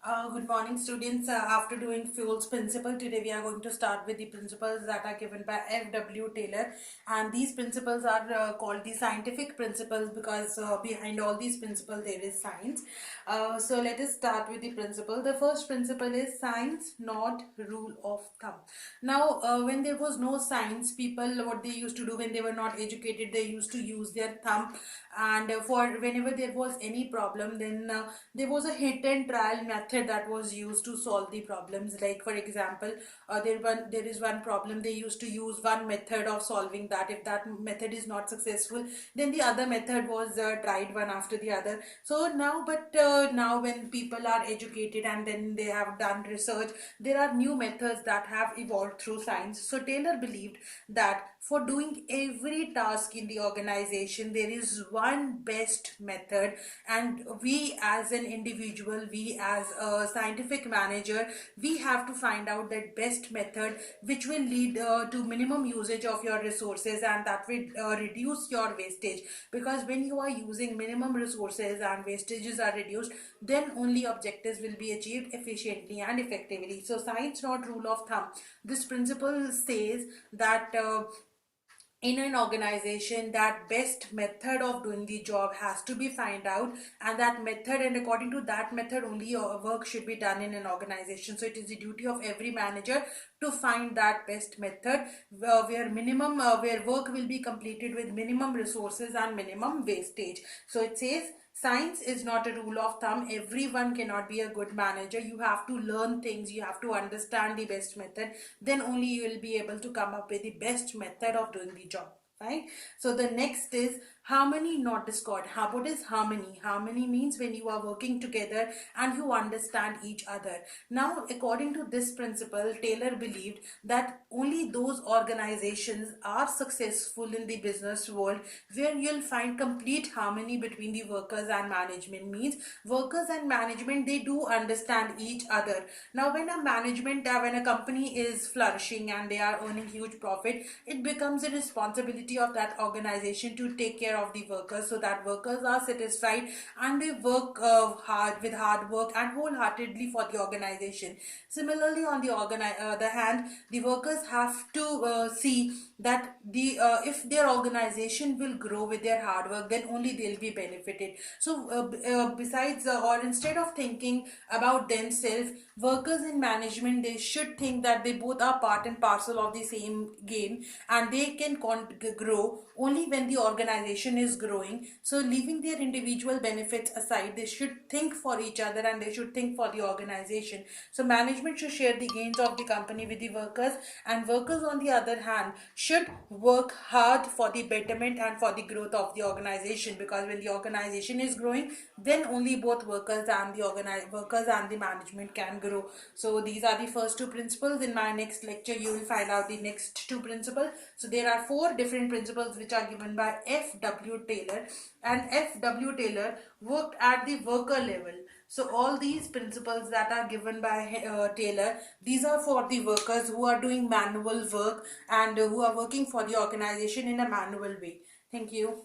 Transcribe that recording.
Good morning, students. After doing fuels principle, today we are going to start with the principles that are given by F.W. Taylor. And these principles are called the scientific principles because behind all these principles there is science. So let us start with the principle. The first principle is science, not rule of thumb. Now, when there was no science, people, what they used to do when they were not educated, they used to use their thumb. And for whenever there was any problem, then there was a hit and trial method that was used to solve the problems. Like for example, there is one problem, they used to use one method of solving that. If that method is not successful, then the other method was tried one after the other. So now, but now when people are educated and then they have done research, there are new methods that have evolved through science. So Taylor believed that for doing every task in the organization there is one best method, and we as an individual, we as a scientific manager, we have to find out that best method which will lead to minimum usage of your resources, and that will reduce your wastage. Because when you are using minimum resources and wastages are reduced, then only objectives will be achieved efficiently and effectively. So science, not rule of thumb. This principle says that in an organization, that best method of doing the job has to be find out, and that method, and according to that method only work should be done in an organization. So it is the duty of every manager to find that best method where work will be completed with minimum resources and minimum wastage. So it says science is not a rule of thumb. Everyone cannot be a good manager. You have to learn things, you have to understand the best method, then only you will be able to come up with the best method of doing the job. Right? So the next is harmony, not discord. What is harmony? Harmony means when you are working together and you understand each other. Now, according to this principle, Taylor believed that only those organizations are successful in the business world where you'll find complete harmony between the workers and management. Means workers and management, they do understand each other. Now, when a company is flourishing and they are earning huge profit, it becomes a responsibility of that organization to take care of the workers, so that workers are satisfied and they work hard with hard work and wholeheartedly for the organization. Similarly, on the other hand, the workers have to see that if their organization will grow with their hard work, then only they'll be benefited. So besides or instead of thinking about themselves, workers in management, they should think that they both are part and parcel of the same game, and they can grow only when the organization is growing. So leaving their individual benefits aside, they should think for each other and they should think for the organization. So management should share the gains of the company with the workers, and workers on the other hand should work hard for the betterment and for the growth of the organization, because when the organization is growing, then only both workers and the management can grow. So these are the first two principles. In my next lecture you will find out the next two principles. So there are four different principles which are given by F.W. Taylor, and F.W. Taylor worked at the worker level. So all these principles that are given by Taylor, these are for the workers who are doing manual work and who are working for the organization in a manual way. Thank you.